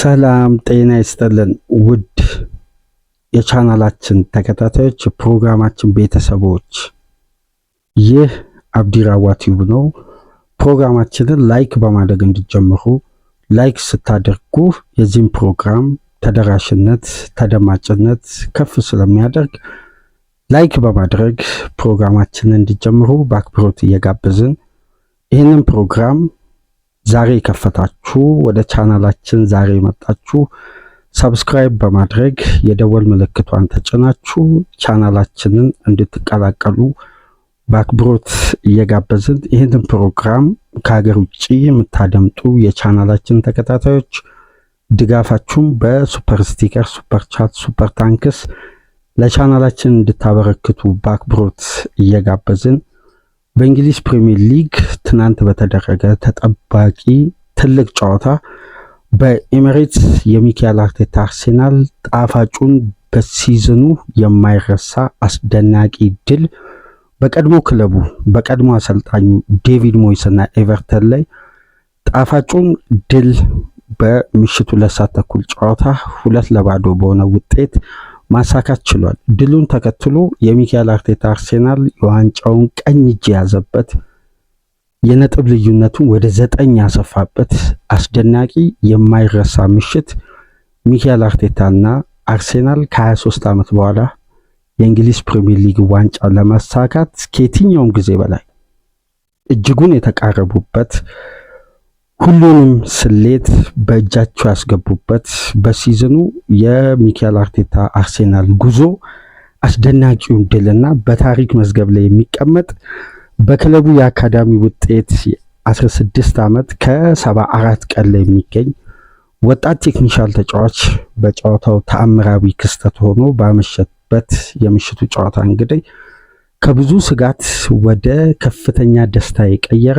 ሰላም ጤና ይስጥልን ውድ የቻናላችን ተከታታዮች ፕሮግራማችን ቤተሰቦች፣ ይህ አብዲራዋ ቲዩብ ነው። ፕሮግራማችንን ላይክ በማድረግ እንዲጀምሩ። ላይክ ስታደርጉ የዚህን ፕሮግራም ተደራሽነት ተደማጭነት ከፍ ስለሚያደርግ ላይክ በማድረግ ፕሮግራማችንን እንዲጀምሩ በአክብሮት እየጋበዝን ይህንን ፕሮግራም ዛሬ ከፈታችሁ ወደ ቻናላችን ዛሬ መጣችሁ ሰብስክራይብ በማድረግ የደወል ምልክቷን ተጭናችሁ ቻናላችንን እንድትቀላቀሉ በአክብሮት እየጋበዝን ይህንን ፕሮግራም ከሀገር ውጭ የምታደምጡ የቻናላችን ተከታታዮች ድጋፋችሁን በሱፐር ስቲከር፣ ሱፐር ቻት፣ ሱፐር ታንክስ ለቻናላችን እንድታበረክቱ በአክብሮት እየጋበዝን በእንግሊዝ ፕሪሚየር ሊግ ትናንት በተደረገ ተጠባቂ ትልቅ ጨዋታ በኤሚሬትስ የሚካኤል አርቴታ አርሴናል ጣፋጩን በሲዝኑ የማይረሳ አስደናቂ ድል በቀድሞ ክለቡ በቀድሞ አሰልጣኙ ዴቪድ ሞይስ እና ኤቨርተን ላይ ጣፋጩን ድል በምሽቱ 2 ሰዓት ተኩል ጨዋታ 2-0 በሆነ ውጤት ማሳካት ችሏል። ድሉን ተከትሎ የሚካኤል አርቴታ አርሴናል የዋንጫውን ቀኝ እጅ ያዘበት የነጥብ ልዩነቱን ወደ 9 ያሰፋበት አስደናቂ የማይረሳ ምሽት ሚካኤል አርቴታና አርሴናል ከ23 ዓመት በኋላ የእንግሊዝ ፕሪሚየር ሊግ ዋንጫ ለማሳካት ከየትኛውም ጊዜ በላይ እጅጉን የተቃረቡበት ሁሉንም ስሌት በእጃቸው ያስገቡበት በሲዝኑ የሚካኤል አርቴታ አርሴናል ጉዞ አስደናቂውን ድልና በታሪክ መዝገብ ላይ የሚቀመጥ በክለቡ የአካዳሚ ውጤት 16 ዓመት ከ74 ቀን ላይ የሚገኝ ወጣት ቴክኒሻል ተጫዋች በጨዋታው ተአምራዊ ክስተት ሆኖ ባመሸበት የምሽቱ ጨዋታ እንግዲህ ከብዙ ስጋት ወደ ከፍተኛ ደስታ የቀየረ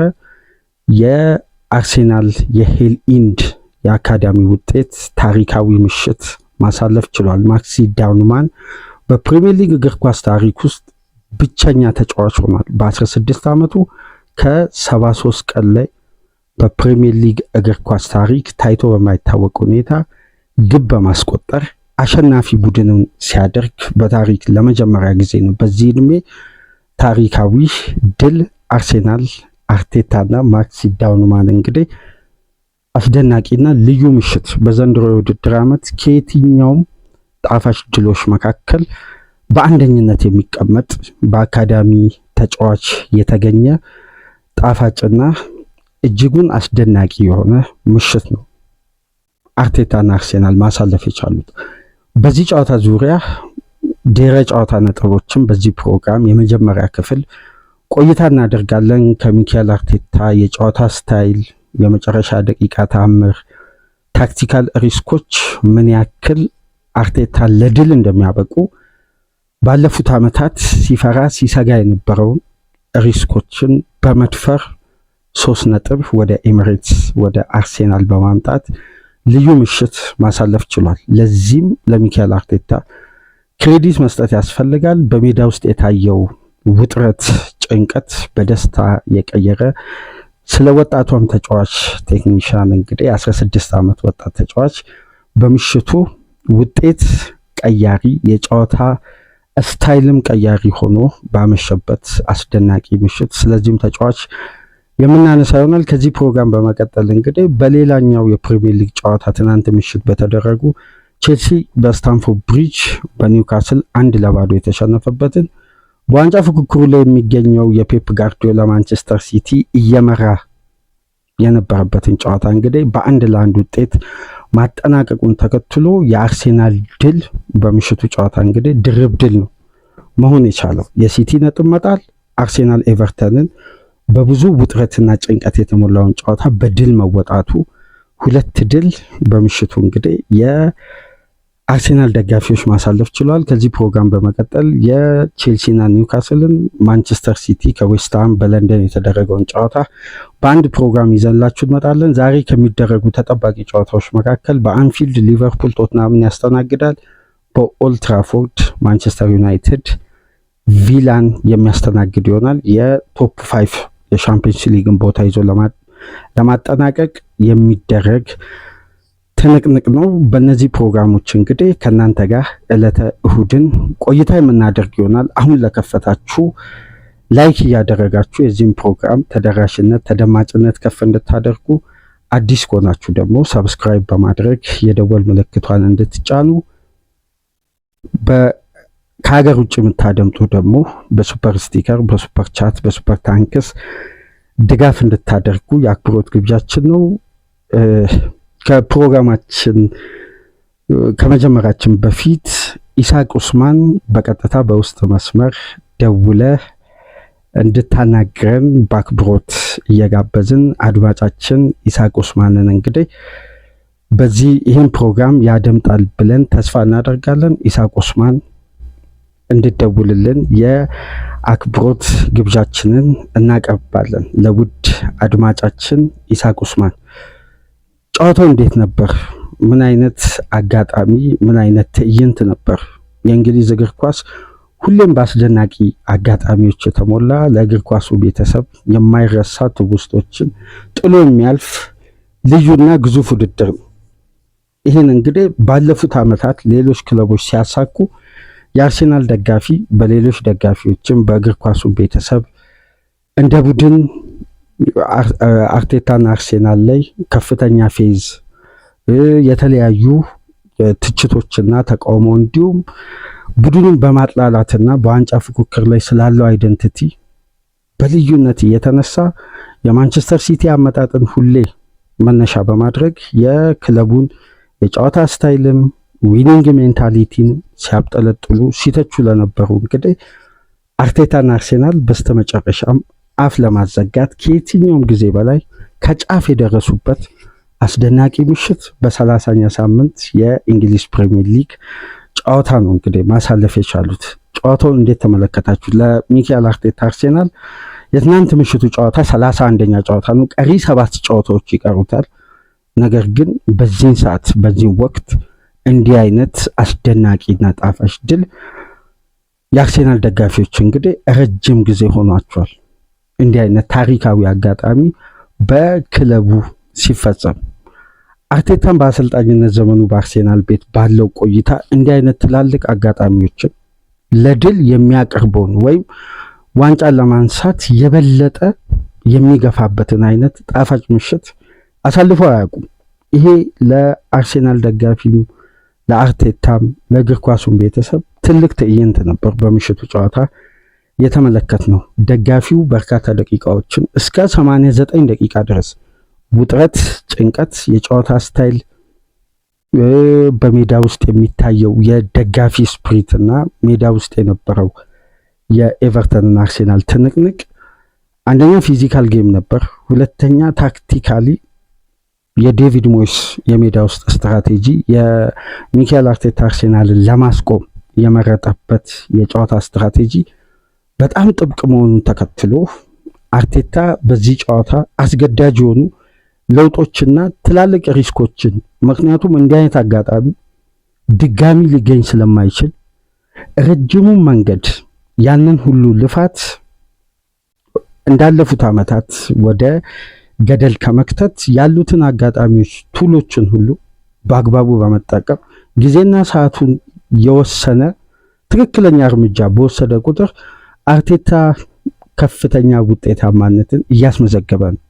አርሴናል የሄል ኢንድ የአካዳሚ ውጤት ታሪካዊ ምሽት ማሳለፍ ችሏል። ማክሲ ዳውንማን በፕሪሚየር ሊግ እግር ኳስ ታሪክ ውስጥ ብቸኛ ተጫዋች ሆኗል። በ16 ዓመቱ ከ73 ቀን ላይ በፕሪሚየር ሊግ እግር ኳስ ታሪክ ታይቶ በማይታወቅ ሁኔታ ግብ በማስቆጠር አሸናፊ ቡድንን ሲያደርግ በታሪክ ለመጀመሪያ ጊዜ ነው። በዚህ ዕድሜ ታሪካዊ ድል አርሴናል አርቴታና ማክሲ ዳውንማን እንግዲህ አስደናቂና ልዩ ምሽት በዘንድሮ የውድድር ዓመት ከየትኛውም ጣፋጭ ድሎች መካከል በአንደኝነት የሚቀመጥ በአካዳሚ ተጫዋች የተገኘ ጣፋጭና እጅጉን አስደናቂ የሆነ ምሽት ነው አርቴታና አርሴናል ማሳለፍ የቻሉት። በዚህ ጨዋታ ዙሪያ ድህረ ጨዋታ ነጥቦችን በዚህ ፕሮግራም የመጀመሪያ ክፍል ቆይታ እናደርጋለን። ከሚካኤል አርቴታ የጨዋታ ስታይል፣ የመጨረሻ ደቂቃ ተአምር፣ ታክቲካል ሪስኮች ምን ያክል አርቴታ ለድል እንደሚያበቁ ባለፉት ዓመታት ሲፈራ ሲሰጋ የነበረውን ሪስኮችን በመድፈር 3 ነጥብ ወደ ኤሚሬትስ ወደ አርሴናል በማምጣት ልዩ ምሽት ማሳለፍ ችሏል። ለዚህም ለሚካኤል አርቴታ ክሬዲት መስጠት ያስፈልጋል። በሜዳ ውስጥ የታየው ውጥረት፣ ጭንቀት በደስታ የቀየረ ስለ ወጣቷም ተጫዋች ቴክኒሻን እንግዲህ 16 ዓመት ወጣት ተጫዋች በምሽቱ ውጤት ቀያሪ የጨዋታ ስታይልም ቀያሪ ሆኖ ባመሸበት አስደናቂ ምሽት ስለዚህም ተጫዋች የምናነሳ ይሆናል። ከዚህ ፕሮግራም በመቀጠል እንግዲህ በሌላኛው የፕሪሚየር ሊግ ጨዋታ ትናንት ምሽት በተደረጉ ቼልሲ በስታንፎርድ ብሪጅ በኒውካስል 1-0 የተሸነፈበትን በዋንጫ ፉክክሩ ላይ የሚገኘው የፔፕ ጋርዲዮላ ማንቸስተር ሲቲ እየመራ የነበረበትን ጨዋታ እንግዲህ በ1-1 ውጤት ማጠናቀቁን ተከትሎ የአርሴናል ድል በምሽቱ ጨዋታ እንግዲህ ድርብ ድል ነው መሆን የቻለው። የሲቲ ነጥብ መጣል አርሴናል ኤቨርተንን በብዙ ውጥረትና ጭንቀት የተሞላውን ጨዋታ በድል መወጣቱ 2 ድል በምሽቱ እንግዲህ አርሴናል ደጋፊዎች ማሳለፍ ችሏል። ከዚህ ፕሮግራም በመቀጠል የቼልሲና ኒውካስልን፣ ማንቸስተር ሲቲ ከዌስትሃም በለንደን የተደረገውን ጨዋታ በአንድ ፕሮግራም ይዘንላችሁ እንመጣለን። ዛሬ ከሚደረጉ ተጠባቂ ጨዋታዎች መካከል በአንፊልድ ሊቨርፑል ቶትናምን ያስተናግዳል። በኦልድ ትራፎርድ ማንቸስተር ዩናይትድ ቪላን የሚያስተናግድ ይሆናል። የቶፕ 5 የሻምፒዮንስ ሊግን ቦታ ይዞ ለማጠናቀቅ የሚደረግ ትንቅንቅ ነው። በእነዚህ ፕሮግራሞች እንግዲህ ከእናንተ ጋር ዕለተ እሁድን ቆይታ የምናደርግ ይሆናል። አሁን ለከፈታችሁ ላይክ እያደረጋችሁ የዚህም ፕሮግራም ተደራሽነት ተደማጭነት ከፍ እንድታደርጉ፣ አዲስ ከሆናችሁ ደግሞ ሰብስክራይብ በማድረግ የደወል ምልክቷን እንድትጫኑ፣ ከሀገር ውጭ የምታደምጡ ደግሞ በሱፐር ስቲከር፣ በሱፐር ቻት፣ በሱፐር ታንክስ ድጋፍ እንድታደርጉ የአክብሮት ግብዣችን ነው። ከፕሮግራማችን ከመጀመራችን በፊት ኢሳቅ ኡስማን በቀጥታ በውስጥ መስመር ደውለህ እንድታናግረን በአክብሮት እየጋበዝን አድማጫችን ኢሳቅ ኡስማንን እንግዲህ በዚህ ይህን ፕሮግራም ያደምጣል ብለን ተስፋ እናደርጋለን። ኢሳቅ ኡስማን እንድደውልልን የአክብሮት ግብዣችንን እናቀርባለን። ለውድ አድማጫችን ኢሳቅ ኡስማን ጨዋታው እንዴት ነበር? ምን አይነት አጋጣሚ፣ ምን አይነት ትዕይንት ነበር? የእንግሊዝ እግር ኳስ ሁሌም በአስደናቂ አጋጣሚዎች የተሞላ ለእግር ኳሱ ቤተሰብ የማይረሳ ትውስቶችን ጥሎ የሚያልፍ ልዩና ግዙፍ ውድድር ነው። ይህን እንግዲህ ባለፉት ዓመታት ሌሎች ክለቦች ሲያሳኩ የአርሴናል ደጋፊ በሌሎች ደጋፊዎችም በእግር ኳሱ ቤተሰብ እንደ ቡድን አርቴታና አርሴናል ላይ ከፍተኛ ፌዝ፣ የተለያዩ ትችቶችና ተቃውሞ እንዲሁም ቡድኑን በማጥላላትና በዋንጫ ፉክክር ላይ ስላለው አይደንቲቲ በልዩነት እየተነሳ የማንቸስተር ሲቲ አመጣጥን ሁሌ መነሻ በማድረግ የክለቡን የጨዋታ ስታይልም ዊኒንግ ሜንታሊቲን ሲያብጠለጥሉ ሲተቹ ለነበሩ እንግዲህ አርቴታና አርሴናል በስተመጨረሻም አፍ ለማዘጋት ከየትኛውም ጊዜ በላይ ከጫፍ የደረሱበት አስደናቂ ምሽት በ30ኛ ሳምንት የእንግሊዝ ፕሪሚየር ሊግ ጨዋታ ነው እንግዲህ ማሳለፍ የቻሉት። ጨዋታውን እንዴት ተመለከታችሁ? ለሚካኤል አርቴታ አርሴናል የትናንት ምሽቱ ጨዋታ 31ኛ ጨዋታ ነው። ቀሪ 7 ጨዋታዎች ይቀሩታል። ነገር ግን በዚህን ሰዓት በዚህ ወቅት እንዲህ አይነት አስደናቂና ጣፋጭ ድል የአርሴናል ደጋፊዎች እንግዲህ ረጅም ጊዜ ሆኗቸዋል። እንዲህ አይነት ታሪካዊ አጋጣሚ በክለቡ ሲፈጸም አርቴታን በአሰልጣኝነት ዘመኑ በአርሴናል ቤት ባለው ቆይታ እንዲህ አይነት ትላልቅ አጋጣሚዎችን ለድል የሚያቀርበውን ወይም ዋንጫን ለማንሳት የበለጠ የሚገፋበትን አይነት ጣፋጭ ምሽት አሳልፈው አያውቁም። ይሄ ለአርሴናል ደጋፊም ለአርቴታም ለእግር ኳሱን ቤተሰብ ትልቅ ትዕይንት ነበር። በምሽቱ ጨዋታ የተመለከትነው ደጋፊው በርካታ ደቂቃዎችን እስከ 89 ደቂቃ ድረስ ውጥረት፣ ጭንቀት፣ የጨዋታ ስታይል፣ በሜዳ ውስጥ የሚታየው የደጋፊ ስፕሪት እና ሜዳ ውስጥ የነበረው የኤቨርተንና አርሴናል ትንቅንቅ አንደኛ ፊዚካል ጌም ነበር፣ ሁለተኛ ታክቲካሊ የዴቪድ ሞይስ የሜዳ ውስጥ ስትራቴጂ የሚካኤል አርቴታ አርሴናልን ለማስቆም የመረጠበት የጨዋታ ስትራቴጂ በጣም ጥብቅ መሆኑን ተከትሎ አርቴታ በዚህ ጨዋታ አስገዳጅ የሆኑ ለውጦችና ትላልቅ ሪስኮችን፣ ምክንያቱም እንዲህ አይነት አጋጣሚ ድጋሚ ሊገኝ ስለማይችል ረጅሙን መንገድ ያንን ሁሉ ልፋት እንዳለፉት ዓመታት ወደ ገደል ከመክተት ያሉትን አጋጣሚዎች ቱሎችን ሁሉ በአግባቡ በመጠቀም ጊዜና ሰዓቱን የወሰነ ትክክለኛ እርምጃ በወሰደ ቁጥር አርቴታ ከፍተኛ ውጤታማነትን እያስመዘገበ ነው።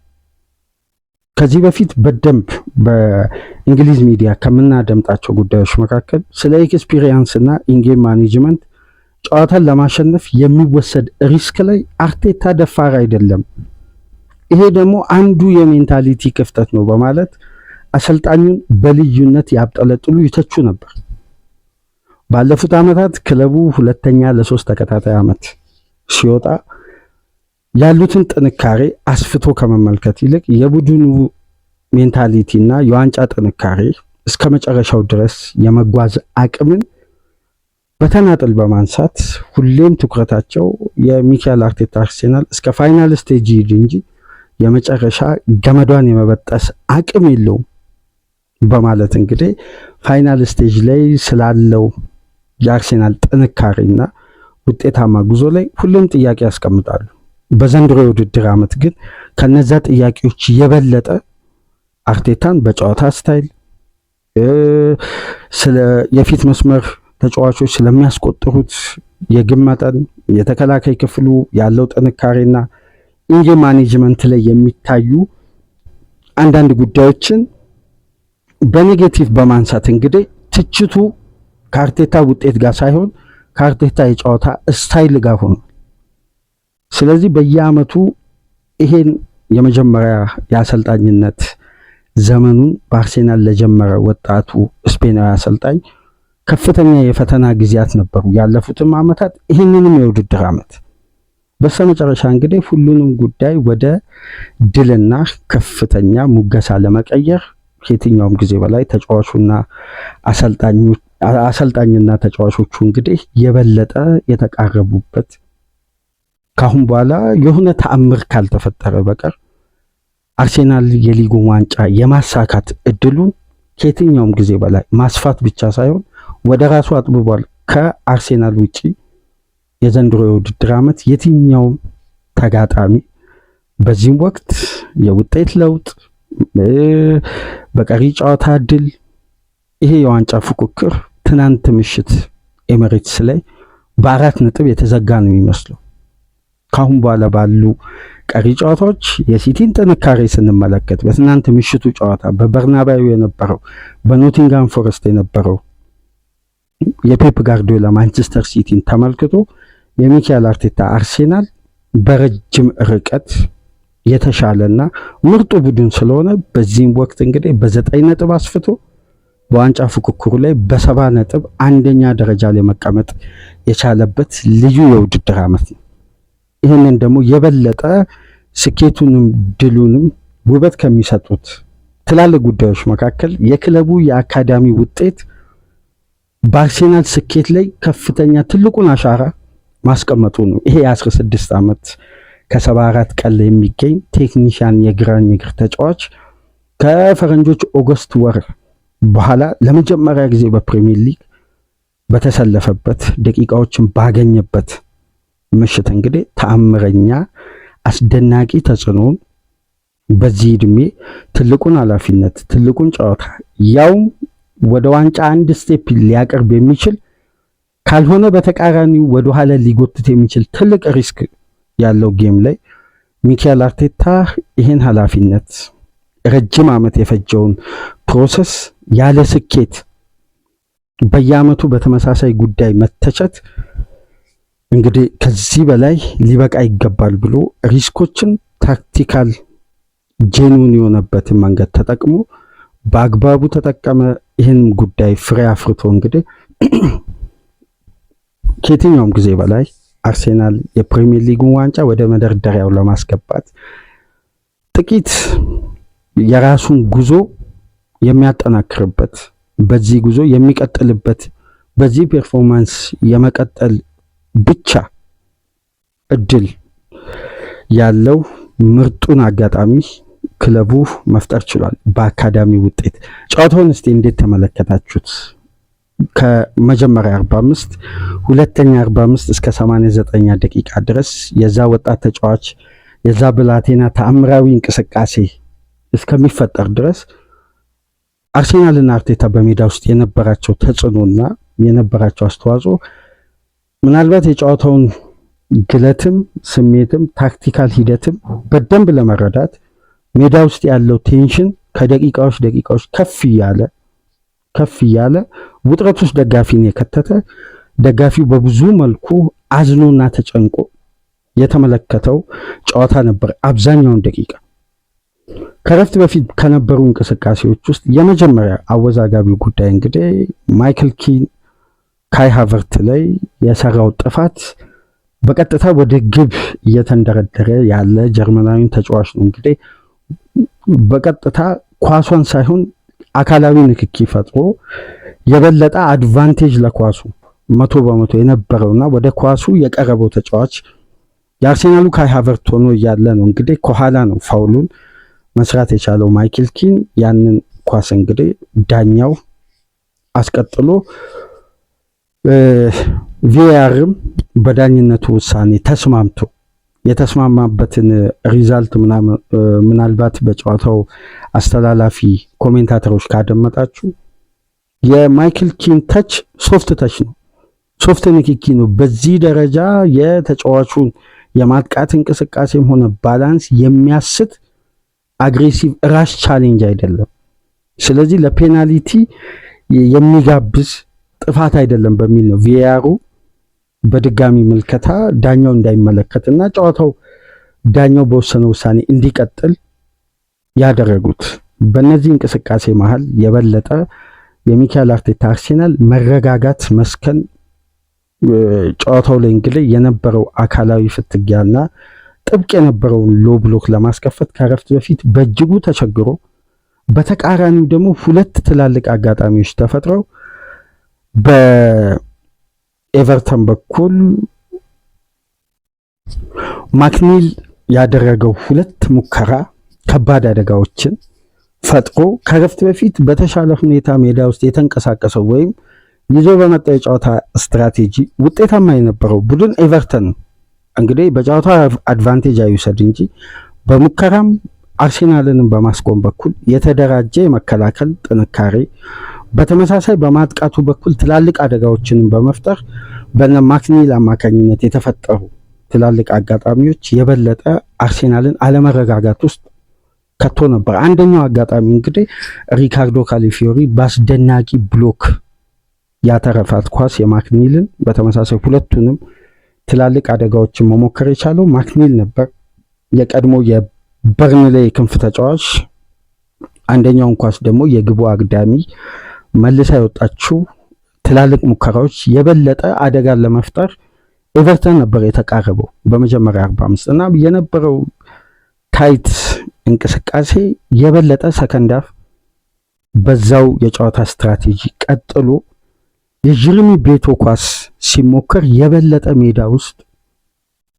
ከዚህ በፊት በደንብ በእንግሊዝ ሚዲያ ከምናደምጣቸው ጉዳዮች መካከል ስለ ኤክስፒሪየንስ እና ኢንጌም ማኔጅመንት ጨዋታን ለማሸነፍ የሚወሰድ ሪስክ ላይ አርቴታ ደፋር አይደለም፣ ይሄ ደግሞ አንዱ የሜንታሊቲ ክፍተት ነው በማለት አሰልጣኙን በልዩነት ያብጠለጥሉ ይተቹ ነበር። ባለፉት ዓመታት ክለቡ ሁለተኛ ለ3 ተከታታይ ዓመት ሲወጣ ያሉትን ጥንካሬ አስፍቶ ከመመልከት ይልቅ የቡድኑ ሜንታሊቲ እና የዋንጫ ጥንካሬ እስከ መጨረሻው ድረስ የመጓዝ አቅምን በተናጠል በማንሳት ሁሌም ትኩረታቸው የሚካኤል አርቴታ አርሴናል እስከ ፋይናል ስቴጅ ይሄድ እንጂ የመጨረሻ ገመዷን የመበጠስ አቅም የለውም በማለት እንግዲህ ፋይናል ስቴጅ ላይ ስላለው የአርሴናል ጥንካሬና ውጤታማ ጉዞ ላይ ሁሉም ጥያቄ ያስቀምጣሉ። በዘንድሮ የውድድር ዓመት ግን ከነዛ ጥያቄዎች የበለጠ አርቴታን በጨዋታ ስታይል፣ ስለ የፊት መስመር ተጫዋቾች ስለሚያስቆጥሩት የግብ መጠን፣ የተከላካይ ክፍሉ ያለው ጥንካሬና ኢንጌም ማኔጅመንት ላይ የሚታዩ አንዳንድ ጉዳዮችን በኔጌቲቭ በማንሳት እንግዲህ ትችቱ ከአርቴታ ውጤት ጋር ሳይሆን ከአርቴታ የጨዋታ ስታይል ጋር ሆኗል። ስለዚህ በየአመቱ ይሄን የመጀመሪያ የአሰልጣኝነት ዘመኑን በአርሴናል ለጀመረ ወጣቱ ስፔናዊ አሰልጣኝ ከፍተኛ የፈተና ጊዜያት ነበሩ ያለፉትም አመታት፣ ይህንንም የውድድር አመት። በስተመጨረሻ እንግዲህ ሁሉንም ጉዳይ ወደ ድልና ከፍተኛ ሙገሳ ለመቀየር ከየትኛውም ጊዜ በላይ ተጫዋቹና አሰልጣኝና ተጫዋቾቹ እንግዲህ የበለጠ የተቃረቡበት፣ ካሁን በኋላ የሆነ ተአምር ካልተፈጠረ በቀር አርሴናል የሊጉን ዋንጫ የማሳካት እድሉን ከየትኛውም ጊዜ በላይ ማስፋት ብቻ ሳይሆን ወደ ራሱ አጥብቧል። ከአርሴናል ውጪ የዘንድሮ የውድድር ዓመት የትኛውም ተጋጣሚ በዚህም ወቅት የውጤት ለውጥ፣ በቀሪ ጨዋታ ድል፣ ይሄ የዋንጫ ፉክክር ትናንት ምሽት ኤሚሬትስ ላይ በ4 ነጥብ የተዘጋ ነው የሚመስለው። ካሁን በኋላ ባሉ ቀሪ ጨዋታዎች የሲቲን ጥንካሬ ስንመለከት በትናንት ምሽቱ ጨዋታ በበርናባዩ የነበረው በኖቲንጋም ፎረስት የነበረው የፔፕ ጋርዲዮላ ማንቸስተር ሲቲን ተመልክቶ የሚካኤል አርቴታ አርሴናል በረጅም ርቀት የተሻለና ምርጡ ቡድን ስለሆነ በዚህም ወቅት እንግዲህ በ9 ነጥብ አስፍቶ በዋንጫ ፉክክሩ ላይ በ7 ነጥብ አንደኛ ደረጃ ላይ መቀመጥ የቻለበት ልዩ የውድድር ዓመት ነው። ይህንን ደግሞ የበለጠ ስኬቱንም ድሉንም ውበት ከሚሰጡት ትላልቅ ጉዳዮች መካከል የክለቡ የአካዳሚ ውጤት በአርሴናል ስኬት ላይ ከፍተኛ ትልቁን አሻራ ማስቀመጡ ነው። ይሄ የ16 ዓመት ከ74 ቀን ላይ የሚገኝ ቴክኒሽያን የግራኝ እግር ተጫዋች ከፈረንጆች ኦገስት ወር በኋላ ለመጀመሪያ ጊዜ በፕሪሚየር ሊግ በተሰለፈበት ደቂቃዎችን ባገኘበት ምሽት እንግዲህ ተአምረኛ አስደናቂ ተጽዕኖን በዚህ እድሜ ትልቁን ኃላፊነት ትልቁን ጨዋታ ያውም ወደ ዋንጫ አንድ ስቴፕ ሊያቀርብ የሚችል ካልሆነ በተቃራኒው ወደ ኋላ ሊጎትት የሚችል ትልቅ ሪስክ ያለው ጌም ላይ ሚካኤል አርቴታ ይህን ኃላፊነት ረጅም ዓመት የፈጀውን ፕሮሰስ ያለ ስኬት በየዓመቱ በተመሳሳይ ጉዳይ መተቸት እንግዲህ ከዚህ በላይ ሊበቃ ይገባል ብሎ ሪስኮችን ታክቲካል ጄኑን የሆነበትን መንገድ ተጠቅሞ በአግባቡ ተጠቀመ። ይህን ጉዳይ ፍሬ አፍርቶ እንግዲህ ከየትኛውም ጊዜ በላይ አርሴናል የፕሪሚየር ሊጉን ዋንጫ ወደ መደርደሪያው ለማስገባት ጥቂት የራሱን ጉዞ የሚያጠናክርበት፣ በዚህ ጉዞ የሚቀጥልበት፣ በዚህ ፐርፎርማንስ የመቀጠል ብቻ እድል ያለው ምርጡን አጋጣሚ ክለቡ መፍጠር ችሏል በአካዳሚ ውጤት። ጨዋታውን እስቲ እንዴት ተመለከታችሁት? ከመጀመሪያ 45 ሁለተኛ 45 እስከ 89ኛ ደቂቃ ድረስ የዛ ወጣት ተጫዋች የዛ ብላቴና ተአምራዊ እንቅስቃሴ እስከሚፈጠር ድረስ አርሴናልና አርቴታ በሜዳ ውስጥ የነበራቸው ተጽዕኖና የነበራቸው አስተዋጽኦ ምናልባት የጨዋታውን ግለትም ስሜትም ታክቲካል ሂደትም በደንብ ለመረዳት ሜዳ ውስጥ ያለው ቴንሽን ከደቂቃዎች ከፍ እያለ ውጥረት ውስጥ ደጋፊን የከተተ ደጋፊው በብዙ መልኩ አዝኖና ተጨንቆ የተመለከተው ጨዋታ ነበር። አብዛኛውን ደቂቃ ከረፍት በፊት ከነበሩ እንቅስቃሴዎች ውስጥ የመጀመሪያ አወዛጋቢው ጉዳይ እንግዲህ ማይክል ኪን ካይ ሃቨርት ላይ የሰራው ጥፋት በቀጥታ ወደ ግብ እየተንደረደረ ያለ ጀርመናዊን ተጫዋች ነው እንግዲህ በቀጥታ ኳሷን ሳይሆን አካላዊ ንክኪ ፈጥሮ የበለጠ አድቫንቴጅ ለኳሱ 100% የነበረውና ወደ ኳሱ የቀረበው ተጫዋች የአርሴናሉ ካይ ሃቨርት ሆኖ እያለ ነው እንግዲህ ከኋላ ነው ፋውሉን መስራት የቻለው ማይክል ኪን። ያንን ኳስ እንግዲህ ዳኛው አስቀጥሎ ቪአርም በዳኝነቱ ውሳኔ ተስማምቶ የተስማማበትን ሪዛልት ምናልባት በጨዋታው አስተላላፊ ኮሜንታተሮች ካደመጣችሁ የማይክል ኪን ተች ሶፍት ተች ነው፣ ሶፍት ንክኪ ነው። በዚህ ደረጃ የተጫዋቹን የማጥቃት እንቅስቃሴም ሆነ ባላንስ የሚያስት አግሬሲቭ ራሽ ቻሌንጅ አይደለም። ስለዚህ ለፔናልቲ የሚጋብዝ ጥፋት አይደለም በሚል ነው ቪአሩ በድጋሚ ምልከታ ዳኛው እንዳይመለከትና ጨዋታው ዳኛው በወሰነው ውሳኔ እንዲቀጥል ያደረጉት። በእነዚህ እንቅስቃሴ መሃል የበለጠ የሚካኤል አርቴታ አርሴናል መረጋጋት መስከን ጨዋታው ላይ እንግዲህ የነበረው አካላዊ ፍትጊያና ጥብቅ የነበረውን ሎ ብሎክ ለማስከፈት ከረፍት በፊት በእጅጉ ተቸግሮ፣ በተቃራኒው ደግሞ ሁለት ትላልቅ አጋጣሚዎች ተፈጥረው በኤቨርተን በኩል ማክኒል ያደረገው ሁለት ሙከራ ከባድ አደጋዎችን ፈጥሮ ከረፍት በፊት በተሻለ ሁኔታ ሜዳ ውስጥ የተንቀሳቀሰው ወይም ይዞ በመጣ የጨዋታ ስትራቴጂ ውጤታማ የነበረው ቡድን ኤቨርተን ነው። እንግዲህ በጨዋታ አድቫንቴጅ አይውሰድ እንጂ በሙከራም አርሴናልንም በማስቆም በኩል የተደራጀ የመከላከል ጥንካሬ፣ በተመሳሳይ በማጥቃቱ በኩል ትላልቅ አደጋዎችንም በመፍጠር በነ ማክኒል አማካኝነት የተፈጠሩ ትላልቅ አጋጣሚዎች የበለጠ አርሴናልን አለመረጋጋት ውስጥ ከቶ ነበር። አንደኛው አጋጣሚ እንግዲህ ሪካርዶ ካሊፊዮሪ በአስደናቂ ብሎክ ያተረፋት ኳስ የማክኒልን፣ በተመሳሳይ ሁለቱንም ትላልቅ አደጋዎችን መሞከር የቻለው ማክኒል ነበር። የቀድሞ የበርንሌይ ክንፍ ተጫዋች አንደኛውን ኳስ ደግሞ የግቡ አግዳሚ መልሳ የወጣችው ትላልቅ ሙከራዎች የበለጠ አደጋን ለመፍጠር ኤቨርተን ነበር የተቃረበው በመጀመሪያ 45 እና የነበረው ታይት እንቅስቃሴ የበለጠ ሰከንድ ሃፍ በዛው የጨዋታ ስትራቴጂ ቀጥሎ የጀረሚ ቤቶ ኳስ ሲሞከር የበለጠ ሜዳ ውስጥ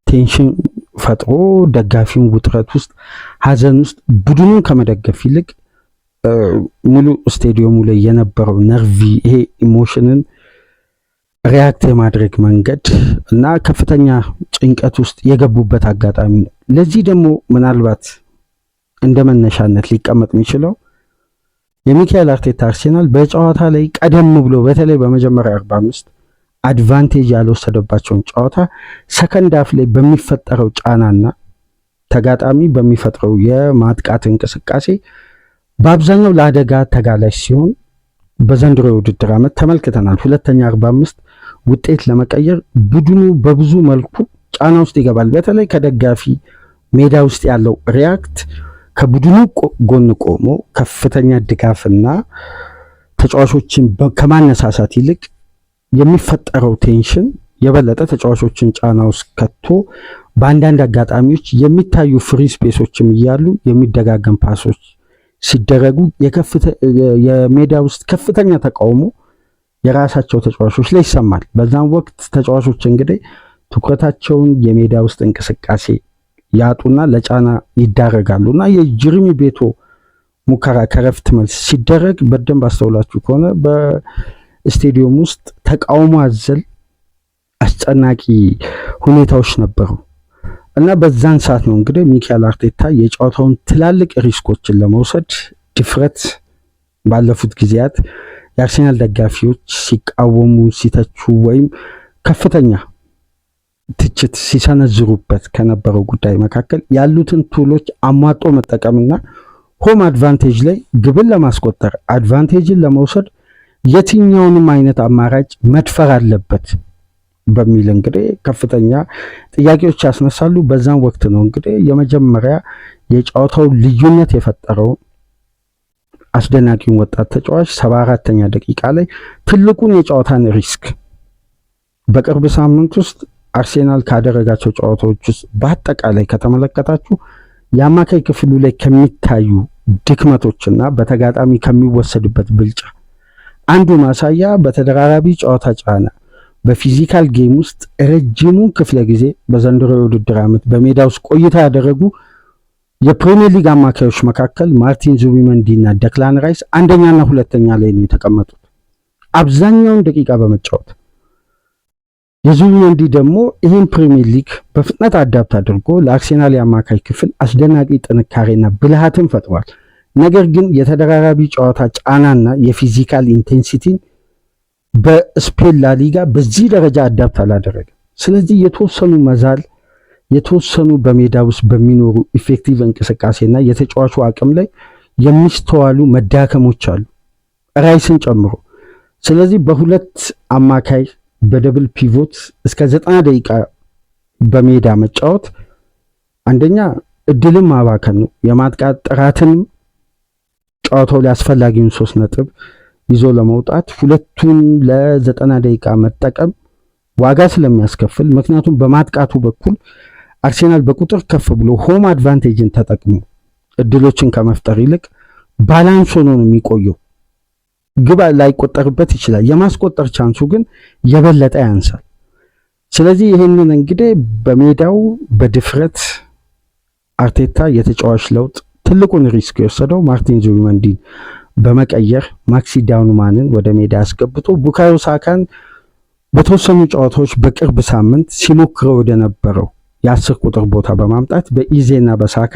ቴንሽን ፈጥሮ ደጋፊውን ውጥረት ውስጥ ሀዘን ውስጥ ቡድኑን ከመደገፍ ይልቅ ሙሉ ስቴዲየሙ ላይ የነበረው ነርቪ ይሄ ኢሞሽንን ሪያክት የማድረግ መንገድ እና ከፍተኛ ጭንቀት ውስጥ የገቡበት አጋጣሚ ነው። ለዚህ ደግሞ ምናልባት እንደ መነሻነት ሊቀመጥ የሚችለው የሚካኤል አርቴታ አርሴናል በጨዋታ ላይ ቀደም ብሎ በተለይ በመጀመሪያ 45 አድቫንቴጅ ያልወሰደባቸውን ጨዋታ ሰከንድ ሃፍ ላይ በሚፈጠረው ጫናና ተጋጣሚ በሚፈጥረው የማጥቃት እንቅስቃሴ በአብዛኛው ለአደጋ ተጋላጭ ሲሆን በዘንድሮ የውድድር ዓመት ተመልክተናል። ሁለተኛ 45 ውጤት ለመቀየር ቡድኑ በብዙ መልኩ ጫና ውስጥ ይገባል። በተለይ ከደጋፊ ሜዳ ውስጥ ያለው ሪያክት ከቡድኑ ጎን ቆሞ ከፍተኛ ድጋፍና ተጫዋቾችን ከማነሳሳት ይልቅ የሚፈጠረው ቴንሽን የበለጠ ተጫዋቾችን ጫና ውስጥ ከቶ በአንዳንድ አጋጣሚዎች የሚታዩ ፍሪ ስፔሶችም እያሉ የሚደጋገም ፓሶች ሲደረጉ የሜዳ ውስጥ ከፍተኛ ተቃውሞ የራሳቸው ተጫዋቾች ላይ ይሰማል። በዛም ወቅት ተጫዋቾች እንግዲህ ትኩረታቸውን የሜዳ ውስጥ እንቅስቃሴ ያጡና ለጫና ይዳረጋሉና የጀረሚ ቤቶ ሙከራ ከረፍት መልስ ሲደረግ በደንብ አስተውላችሁ ከሆነ በስቴዲየም ውስጥ ተቃውሞ አዘል አስጨናቂ ሁኔታዎች ነበሩ እና በዛን ሰዓት ነው እንግዲህ ሚካኤል አርቴታ የጨዋታውን ትላልቅ ሪስኮችን ለመውሰድ ድፍረት ባለፉት ጊዜያት የአርሴናል ደጋፊዎች ሲቃወሙ ሲተቹ ወይም ከፍተኛ ትችት ሲሰነዝሩበት ከነበረው ጉዳይ መካከል ያሉትን ቱሎች አሟጦ መጠቀምና ሆም አድቫንቴጅ ላይ ግብን ለማስቆጠር አድቫንቴጅን ለመውሰድ የትኛውንም አይነት አማራጭ መድፈር አለበት በሚል እንግዲህ ከፍተኛ ጥያቄዎች ያስነሳሉ። በዛም ወቅት ነው እንግዲህ የመጀመሪያ የጨዋታው ልዩነት የፈጠረው አስደናቂውን ወጣት ተጫዋች 74ኛ ደቂቃ ላይ ትልቁን የጨዋታን ሪስክ በቅርብ ሳምንት ውስጥ አርሴናል ካደረጋቸው ጨዋታዎች ውስጥ በአጠቃላይ ከተመለከታችሁ የአማካይ ክፍሉ ላይ ከሚታዩ ድክመቶችና በተጋጣሚ ከሚወሰድበት ብልጫ አንዱ ማሳያ በተደራራቢ ጨዋታ ጫና በፊዚካል ጌም ውስጥ ረጅሙን ክፍለ ጊዜ በዘንድሮ የውድድር ዓመት በሜዳ ውስጥ ቆይታ ያደረጉ የፕሪሚየር ሊግ አማካዮች መካከል ማርቲን ዙቢመንዲ እና ደክላን ራይስ አንደኛና ሁለተኛ ላይ ነው የተቀመጡት አብዛኛውን ደቂቃ በመጫወት። የዙቢመንዲ ደግሞ ይህን ፕሪሚየር ሊግ በፍጥነት አዳፕት አድርጎ ለአርሴናል የአማካይ ክፍል አስደናቂ ጥንካሬና ብልሃትን ፈጥሯል። ነገር ግን የተደራራቢ ጨዋታ ጫናና የፊዚካል ኢንቴንሲቲን በስፔን ላሊጋ በዚህ ደረጃ አዳፕት አላደረገም። ስለዚህ የተወሰኑ መዛል የተወሰኑ በሜዳ ውስጥ በሚኖሩ ኢፌክቲቭ እንቅስቃሴና የተጫዋቹ አቅም ላይ የሚስተዋሉ መዳከሞች አሉ ራይስን ጨምሮ። ስለዚህ በሁለት አማካይ በደብል ፒቮት እስከ 90 ደቂቃ በሜዳ መጫወት አንደኛ እድልም ማባከን ነው። የማጥቃት ጥራትንም ጨዋታው ላይ አስፈላጊውን 3 ነጥብ ይዞ ለመውጣት ሁለቱን ለ90 ደቂቃ መጠቀም ዋጋ ስለሚያስከፍል፣ ምክንያቱም በማጥቃቱ በኩል አርሴናል በቁጥር ከፍ ብሎ ሆም አድቫንቴጅን ተጠቅሞ እድሎችን ከመፍጠር ይልቅ ባላንስ ሆኖ ነው የሚቆየው። ግብ ላይቆጠርበት ይችላል፣ የማስቆጠር ቻንሱ ግን የበለጠ ያንሳል። ስለዚህ ይህንን እንግዲህ በሜዳው በድፍረት አርቴታ የተጫዋች ለውጥ ትልቁን ሪስክ የወሰደው ማርቲን ዙቢመንዲን በመቀየር ማክሲ ዳውንማንን ወደ ሜዳ አስገብቶ ቡካዮ ሳካን በተወሰኑ ጨዋታዎች በቅርብ ሳምንት ሲሞክረው ወደ ነበረው የ10 ቁጥር ቦታ በማምጣት በኢዜና በሳካ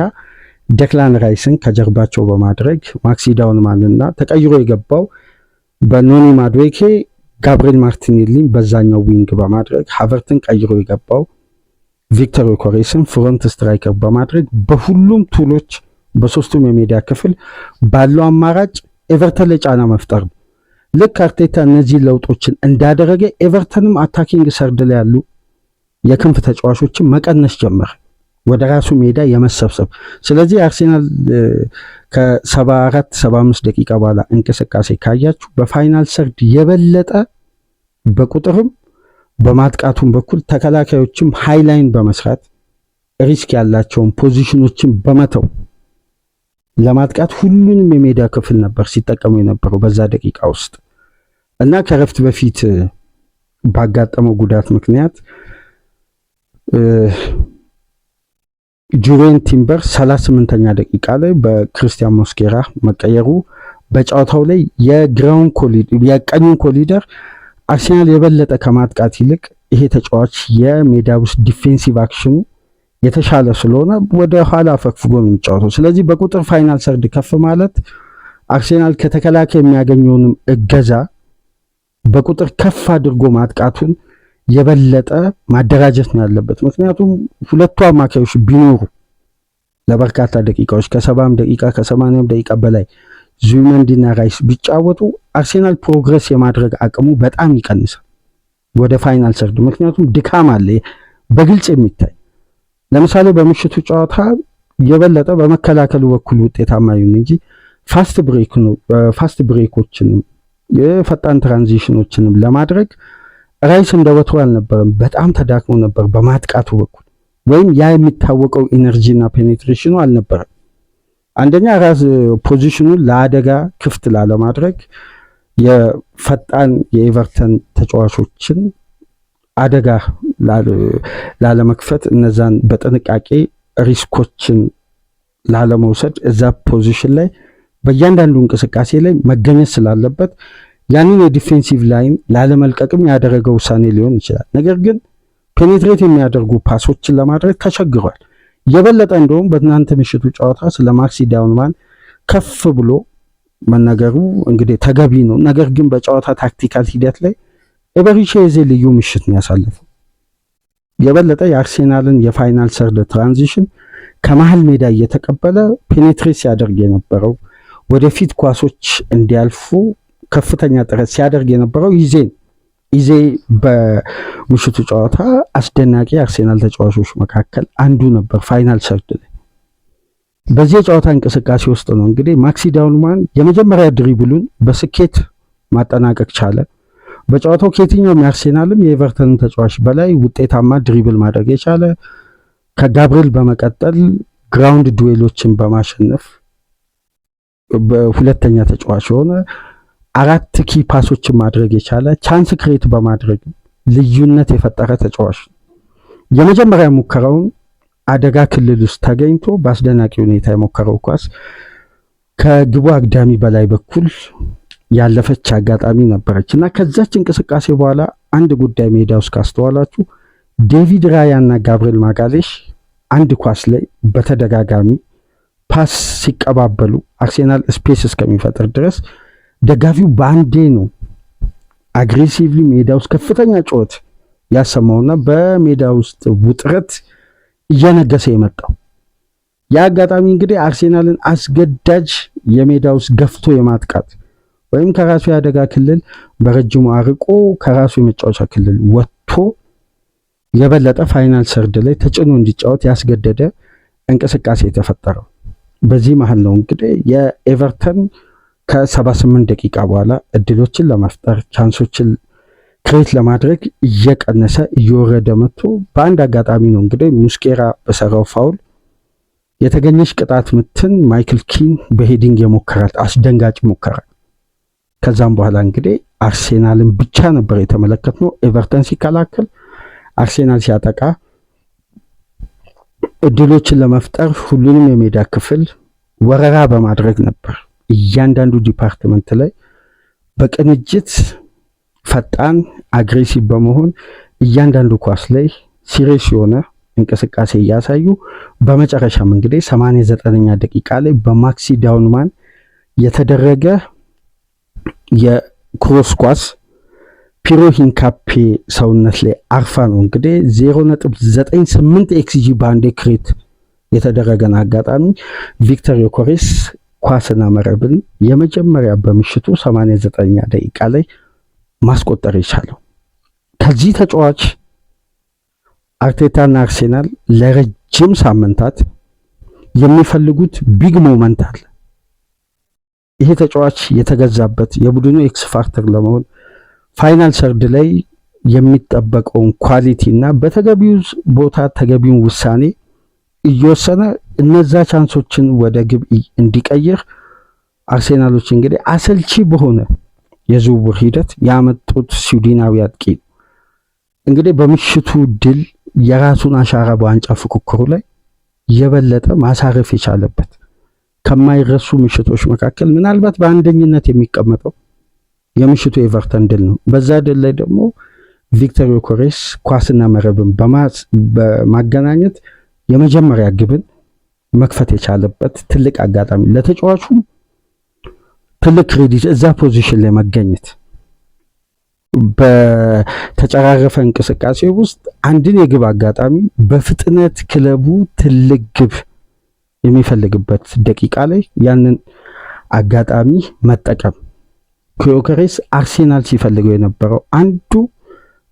ደክላን ራይስን ከጀርባቸው በማድረግ ማክሲ ዳውንማንና ተቀይሮ የገባው በኖኒ ማዱዌኬ ጋብሪኤል ማርቲኔሊን በዛኛው ዊንግ በማድረግ ሃቨርትን ቀይሮ የገባው ቪክተር ዮኬሬስን ፍሮንት ስትራይከር በማድረግ በሁሉም ቱሎች በሶስቱም የሜዳ ክፍል ባለው አማራጭ ኤቨርተን ላይ ጫና መፍጠር ነው። ልክ አርቴታ እነዚህ ለውጦችን እንዳደረገ ኤቨርተንም አታኪንግ ሰርድ ላይ ያሉ የክንፍ ተጫዋቾችን መቀነስ ጀመረ፣ ወደ ራሱ ሜዳ የመሰብሰብ። ስለዚህ አርሴናል ከ74-75 ደቂቃ በኋላ እንቅስቃሴ ካያችሁ በፋይናል ሰርድ የበለጠ በቁጥርም በማጥቃቱም በኩል ተከላካዮችም ሃይላይን በመስራት ሪስክ ያላቸውን ፖዚሽኖችን በመተው ለማጥቃት ሁሉንም የሜዳ ክፍል ነበር ሲጠቀሙ የነበረው በዛ ደቂቃ ውስጥ እና ከረፍት በፊት ባጋጠመው ጉዳት ምክንያት ጁሬን ቲምበር 38ኛ ደቂቃ ላይ በክርስቲያን ሞስኬራ መቀየሩ በጨዋታው ላይ የቀኙን ኮሊደር አርሴናል የበለጠ ከማጥቃት ይልቅ ይሄ ተጫዋች የሜዳ ውስጥ ዲፌንሲቭ አክሽኑ የተሻለ ስለሆነ ወደ ኋላ አፈግፍጎ ነው የሚጫወተው። ስለዚህ በቁጥር ፋይናል ሰርድ ከፍ ማለት አርሴናል ከተከላካይ የሚያገኘውንም እገዛ በቁጥር ከፍ አድርጎ ማጥቃቱን የበለጠ ማደራጀት ነው ያለበት። ምክንያቱም ሁለቱ አማካዮች ቢኖሩ ለበርካታ ደቂቃዎች ከ70 ደቂቃ ከ80 ደቂቃ በላይ ዙቢመንዲና ራይስ ቢጫወቱ አርሴናል ፕሮግረስ የማድረግ አቅሙ በጣም ይቀንሳል ወደ ፋይናል ሰርድ። ምክንያቱም ድካም አለ በግልጽ የሚታይ። ለምሳሌ በምሽቱ ጨዋታ የበለጠ በመከላከሉ በኩል ውጤታማ ይሁን እንጂ ፋስት ብሬኮችንም የፈጣን ትራንዚሽኖችንም ለማድረግ ራይስ እንደወትሮ አልነበረም፣ በጣም ተዳክሞ ነበር በማጥቃቱ በኩል ወይም ያ የሚታወቀው ኢነርጂና ፔኔትሬሽኑ አልነበረም። አንደኛ ራስ ፖዚሽኑን ለአደጋ ክፍት ላለማድረግ የፈጣን የኤቨርተን ተጫዋቾችን አደጋ ላለመክፈት እነዛን በጥንቃቄ ሪስኮችን ላለመውሰድ እዛ ፖዚሽን ላይ በእያንዳንዱ እንቅስቃሴ ላይ መገኘት ስላለበት ያንን የዲፌንሲቭ ላይን ላለመልቀቅም ያደረገው ውሳኔ ሊሆን ይችላል። ነገር ግን ፔኔትሬት የሚያደርጉ ፓሶችን ለማድረግ ተቸግሯል። የበለጠ እንደውም በትናንት ምሽቱ ጨዋታ ስለ ማክሲ ዳውንማን ከፍ ብሎ መነገሩ እንግዲህ ተገቢ ነው። ነገር ግን በጨዋታ ታክቲካል ሂደት ላይ ኤበሪቼዜ ልዩ ምሽት ነው ያሳለፈው። የበለጠ የአርሴናልን የፋይናል ሰርድ ትራንዚሽን ከመሃል ሜዳ እየተቀበለ ፔኔትሬት ሲያደርግ የነበረው ወደፊት ኳሶች እንዲያልፉ ከፍተኛ ጥረት ሲያደርግ የነበረው ኢዜ በምሽቱ ጨዋታ አስደናቂ የአርሴናል ተጫዋቾች መካከል አንዱ ነበር። ፋይናል ሰርድ ላይ በዚህ የጨዋታ እንቅስቃሴ ውስጥ ነው እንግዲህ ማክሲ ዳውንማን የመጀመሪያ ድሪብሉን በስኬት ማጠናቀቅ ቻለ። በጨዋታው ከየትኛውም የአርሴናልም የኤቨርተን ተጫዋች በላይ ውጤታማ ድሪብል ማድረግ የቻለ ከጋብሪኤል በመቀጠል ግራውንድ ዱዌሎችን በማሸነፍ በሁለተኛ ተጫዋች የሆነ 4 ኪ ፓሶችን ማድረግ የቻለ ቻንስ ክሬት በማድረግ ልዩነት የፈጠረ ተጫዋች። የመጀመሪያ ሙከራውን አደጋ ክልል ውስጥ ተገኝቶ በአስደናቂ ሁኔታ የሞከረው ኳስ ከግቡ አግዳሚ በላይ በኩል ያለፈች አጋጣሚ ነበረች እና ከዛች እንቅስቃሴ በኋላ አንድ ጉዳይ ሜዳ ውስጥ ካስተዋላችሁ ዴቪድ ራያ እና ጋብሪኤል ማጋሌሽ አንድ ኳስ ላይ በተደጋጋሚ ፓስ ሲቀባበሉ አርሴናል ስፔስ እስከሚፈጥር ድረስ ደጋፊው በአንዴ ነው አግሬሲቭሊ ሜዳ ውስጥ ከፍተኛ ጩኸት ያሰማውና በሜዳ ውስጥ ውጥረት እየነገሰ የመጣው። ያ አጋጣሚ እንግዲህ አርሴናልን አስገዳጅ የሜዳ ውስጥ ገፍቶ የማጥቃት ወይም ከራሱ የአደጋ ክልል በረጅሙ አርቆ ከራሱ የመጫወቻ ክልል ወጥቶ የበለጠ ፋይናል ሰርድ ላይ ተጭኖ እንዲጫወት ያስገደደ እንቅስቃሴ የተፈጠረው። በዚህ መሀል ነው እንግዲህ የኤቨርተን ከ78 ደቂቃ በኋላ እድሎችን ለመፍጠር ቻንሶችን ክሬት ለማድረግ እየቀነሰ እየወረደ መጥቶ በአንድ አጋጣሚ ነው እንግዲህ ሙስኬራ በሰራው ፋውል የተገኘች ቅጣት ምትን ማይክል ኪን በሄዲንግ የሞከራት አስደንጋጭ ሙከራ። ከዛም በኋላ እንግዲህ አርሴናልን ብቻ ነበር የተመለከትነው። ኤቨርተን ሲከላከል፣ አርሴናል ሲያጠቃ እድሎችን ለመፍጠር ሁሉንም የሜዳ ክፍል ወረራ በማድረግ ነበር። እያንዳንዱ ዲፓርትመንት ላይ በቅንጅት ፈጣን አግሬሲቭ በመሆን እያንዳንዱ ኳስ ላይ ሲሪየስ የሆነ እንቅስቃሴ እያሳዩ በመጨረሻም እንግዲህ 89ኛ ደቂቃ ላይ በማክሲ ዳውንማን የተደረገ የክሮስ ኳስ ፒሮ ሂንካፔ ሰውነት ላይ አርፋ ነው እንግዲህ 0.98 ኤክስጂ ባንዴ ክሬት የተደረገን አጋጣሚ ቪክተር ዮኬሬስ ኳስና መረብን የመጀመሪያ በምሽቱ 89ኛ ደቂቃ ላይ ማስቆጠር የቻለው። ከዚህ ተጫዋች አርቴታና አርሴናል ለረጅም ሳምንታት የሚፈልጉት ቢግ ሞመንት አለ። ይሄ ተጫዋች የተገዛበት የቡድኑ ኤክስ ፋክተር ለመሆን ፋይናል ሰርድ ላይ የሚጠበቀውን ኳሊቲ እና በተገቢው ቦታ ተገቢውን ውሳኔ እየወሰነ እነዛ ቻንሶችን ወደ ግብ እንዲቀይር አርሴናሎች እንግዲህ አሰልቺ በሆነ የዝውውር ሂደት ያመጡት ስዊድናዊ አጥቂ እንግዲህ በምሽቱ ድል የራሱን አሻራ በዋንጫ ፉክክሩ ላይ የበለጠ ማሳረፍ የቻለበት ከማይረሱ ምሽቶች መካከል ምናልባት በአንደኝነት የሚቀመጠው የምሽቱ ኤቨርተን ድል ነው። በዛ ድል ላይ ደግሞ ቪክተር ዮኬሬስ ኳስና መረብን በማገናኘት የመጀመሪያ ግብን መክፈት የቻለበት ትልቅ አጋጣሚ፣ ለተጫዋቹ ትልቅ ክሬዲት እዛ ፖዚሽን ላይ መገኘት። በተጨራረፈ እንቅስቃሴ ውስጥ አንድን የግብ አጋጣሚ በፍጥነት ክለቡ ትልቅ ግብ የሚፈልግበት ደቂቃ ላይ ያንን አጋጣሚ መጠቀም ዮኬሬስ አርሴናል ሲፈልገው የነበረው አንዱ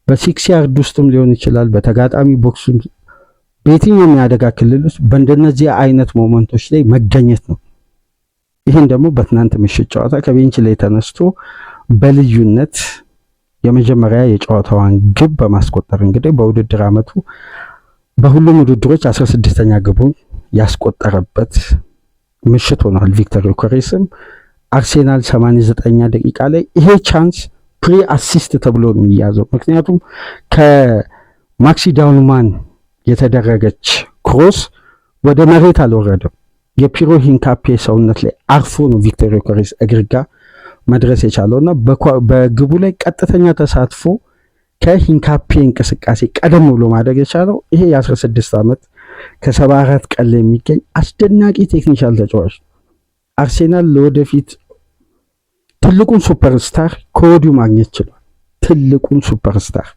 በሲክስ ያርድ ውስጥም ሊሆን ይችላል፣ በተጋጣሚ ቦክስ በየትኛውም የአደጋ ክልል ውስጥ በእንደነዚህ አይነት ሞመንቶች ላይ መገኘት ነው። ይህን ደግሞ በትናንት ምሽት ጨዋታ ከቤንች ላይ ተነስቶ በልዩነት የመጀመሪያ የጨዋታዋን ግብ በማስቆጠር እንግዲህ በውድድር ዓመቱ በሁሉም ውድድሮች 16ኛ ግቡን ያስቆጠረበት ምሽት ሆኗል። ቪክተር ዮኬሬስም አርሴናል 89ኛ ደቂቃ ላይ ይሄ ቻንስ ፕሪ አሲስት ተብሎ ነው የሚያዘው። ምክንያቱም ከማክሲ ዳውንማን የተደረገች ክሮስ ወደ መሬት አልወረደም። የፒሮ ሂንካፔ ሰውነት ላይ አርፎ ነው ቪክተር ዮኬሬስ እግር ጋር መድረስ የቻለውና በግቡ ላይ ቀጥተኛ ተሳትፎ ከሂንካፔ እንቅስቃሴ ቀደም ብሎ ማድረግ የቻለው ይሄ የ16 ዓመት ከ74 ቀን ላይ የሚገኝ አስደናቂ ቴክኒሻል ተጫዋች። አርሴናል ለወደፊት ትልቁን ሱፐርስታር ከወዲሁ ማግኘት ችሏል። ትልቁን ሱፐርስታር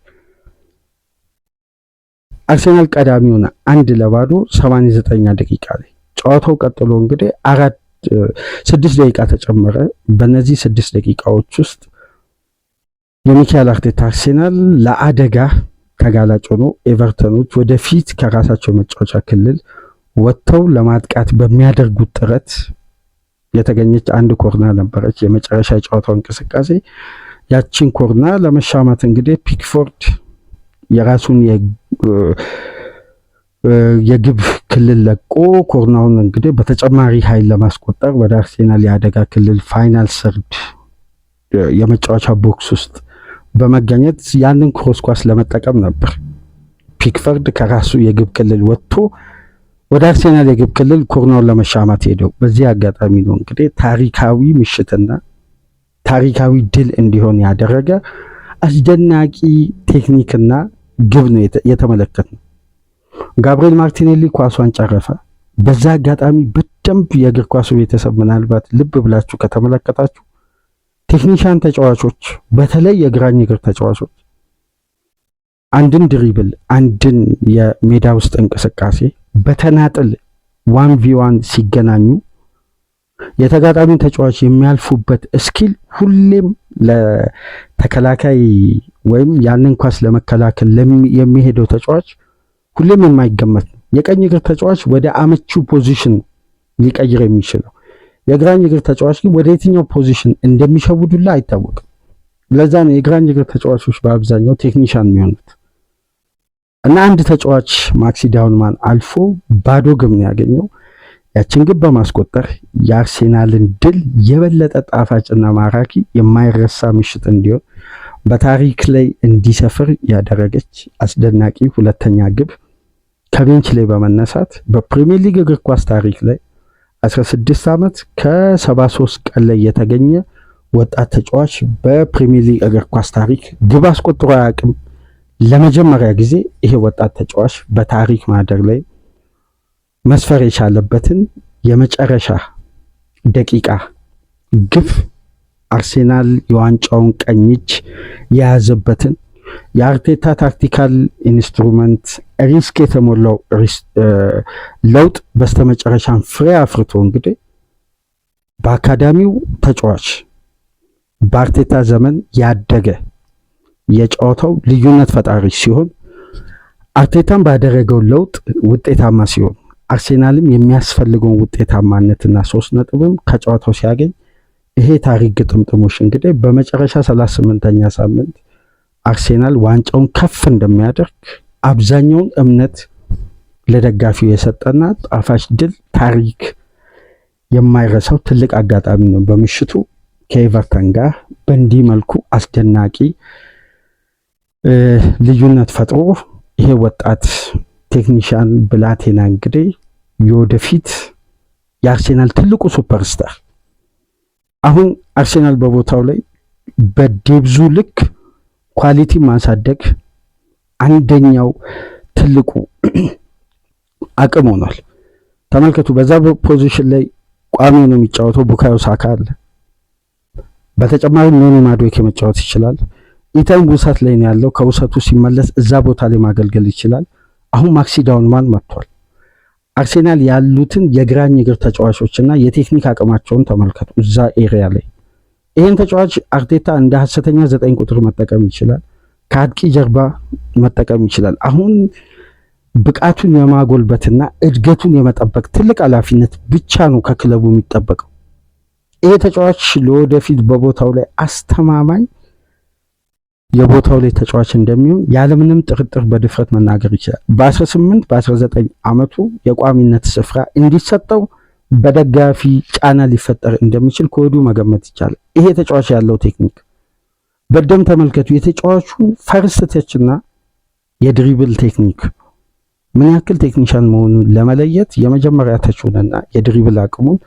አርሴናል ቀዳሚ ሆነ 1-0 89ኛ ደቂቃ ላይ። ጨዋታው ቀጥሎ እንግዲህ 6 ደቂቃ ተጨመረ። በእነዚህ 6 ደቂቃዎች ውስጥ የሚካኤል አርቴታ አርሴናል ለአደጋ ተጋላጭ ሆኖ ኤቨርተኖች ወደፊት ከራሳቸው መጫወቻ ክልል ወጥተው ለማጥቃት በሚያደርጉት ጥረት የተገኘች አንድ ኮርና ነበረች። የመጨረሻ የጨዋታው እንቅስቃሴ ያቺን ኮርና ለመሻማት እንግዲህ ፒክፎርድ የራሱን የግብ ክልል ለቆ ኮርናውን እንግዲህ በተጨማሪ ኃይል ለማስቆጠር ወደ አርሴናል የአደጋ ክልል ፋይናል ሰርድ የመጫወቻ ቦክስ ውስጥ በመገኘት ያንን ክሮስ ኳስ ለመጠቀም ነበር ፒክፎርድ ከራሱ የግብ ክልል ወጥቶ ወደ አርሴናል የግብ ክልል ኮርናውን ለመሻማት ሄደው። በዚህ አጋጣሚ ነው እንግዲህ ታሪካዊ ምሽትና ታሪካዊ ድል እንዲሆን ያደረገ አስደናቂ ቴክኒክና ግብ ነው የተመለከትነው። ጋብሪኤል ማርቲኔሊ ኳሷን ጨረፈ። በዛ አጋጣሚ በደንብ የእግር ኳሱ ቤተሰብ ምናልባት ልብ ብላችሁ ከተመለከታችሁ ቴክኒሻን ተጫዋቾች በተለይ የግራኝ እግር ተጫዋቾች አንድን ድሪብል አንድን የሜዳ ውስጥ እንቅስቃሴ በተናጥል 1v1 ሲገናኙ የተጋጣሚ ተጫዋች የሚያልፉበት ስኪል ሁሌም ለተከላካይ ወይም ያንን ኳስ ለመከላከል የሚሄደው ተጫዋች ሁሌም የማይገመት ነው። የቀኝ እግር ተጫዋች ወደ አመቹ ፖዚሽን ሊቀይር የሚችለው፣ የግራኝ እግር ተጫዋች ግን ወደ የትኛው ፖዚሽን እንደሚሸውዱላ አይታወቅም። ለዛ ነው የግራኝ እግር ተጫዋቾች በአብዛኛው ቴክኒሻን የሚሆኑት። እና አንድ ተጫዋች ማክሲ ዳውንማን አልፎ ባዶ ግብ ነው ያገኘው። ያችን ግብ በማስቆጠር የአርሴናልን ድል የበለጠ ጣፋጭና ማራኪ የማይረሳ ምሽት እንዲሆን በታሪክ ላይ እንዲሰፍር ያደረገች አስደናቂ ሁለተኛ ግብ ከቤንች ላይ በመነሳት በፕሪሚየር ሊግ እግር ኳስ ታሪክ ላይ 16 ዓመት ከ73 ቀን ላይ የተገኘ ወጣት ተጫዋች በፕሪሚየር ሊግ እግር ኳስ ታሪክ ግብ አስቆጥሮ አያውቅም። ለመጀመሪያ ጊዜ ይሄ ወጣት ተጫዋች በታሪክ ማህደር ላይ መስፈር የቻለበትን የመጨረሻ ደቂቃ ግብ አርሴናል የዋንጫውን ቀኝ እጅ የያዘበትን የአርቴታ ታክቲካል ኢንስትሩመንት ሪስክ የተሞላው ለውጥ በስተመጨረሻም ፍሬ አፍርቶ እንግዲህ በአካዳሚው ተጫዋች በአርቴታ ዘመን ያደገ የጨዋታው ልዩነት ፈጣሪ ሲሆን አርቴታም ባደረገው ለውጥ ውጤታማ ሲሆን አርሴናልም የሚያስፈልገውን ውጤታማነትና 3 ነጥብም ከጨዋታው ሲያገኝ ይሄ ታሪክ ግጥምጥሞሽ እንግዲህ በመጨረሻ 38ኛ ሳምንት አርሴናል ዋንጫውን ከፍ እንደሚያደርግ አብዛኛውን እምነት ለደጋፊው የሰጠና ጣፋጭ ድል ታሪክ የማይረሳው ትልቅ አጋጣሚ ነው። በምሽቱ ከኤቨርተን ጋር በእንዲህ መልኩ አስደናቂ ልዩነት ፈጥሮ ይሄ ወጣት ቴክኒሻን ብላቴና እንግዲህ የወደፊት የአርሴናል ትልቁ ሱፐርስታር። አሁን አርሴናል በቦታው ላይ በዴብዙ ልክ ኳሊቲ ማሳደግ አንደኛው ትልቁ አቅም ሆኗል። ተመልከቱ፣ በዛ ፖዚሽን ላይ ቋሚ ነው የሚጫወተው ቡካዮ ሳካ አለ። በተጨማሪም ኖኒ ማዱዌኬ መጫወት ይችላል። ኢተን ውሰት ላይ ነው ያለው። ከውሰቱ ሲመለስ እዛ ቦታ ላይ ማገልገል ይችላል። አሁን ማክሲ ዳውንማን መጥቷል። አርሴናል ያሉትን የግራኝ እግር ተጫዋቾችና የቴክኒክ አቅማቸውን ተመልከቱ። እዛ ኤሪያ ላይ ይሄን ተጫዋች አርቴታ እንደ ሐሰተኛ 9 ቁጥር መጠቀም ይችላል። ከአጥቂ ጀርባ መጠቀም ይችላል። አሁን ብቃቱን የማጎልበትና እድገቱን የመጠበቅ ትልቅ ኃላፊነት ብቻ ነው ከክለቡ የሚጠበቀው። ይሄ ተጫዋች ለወደፊት በቦታው ላይ አስተማማኝ የቦታው ላይ ተጫዋች እንደሚሆን ያለምንም ጥርጥር በድፍረት መናገር ይችላል። በ18 በ19 ዓመቱ የቋሚነት ስፍራ እንዲሰጠው በደጋፊ ጫና ሊፈጠር እንደሚችል ከወዲሁ መገመት ይቻላል። ይሄ ተጫዋች ያለው ቴክኒክ በደም ተመልከቱ። የተጫዋቹ ፈርስት ተችና የድሪብል ቴክኒክ ምን ያክል ቴክኒሻን መሆኑን ለመለየት የመጀመሪያ ተቹንና የድሪብል አቅሙን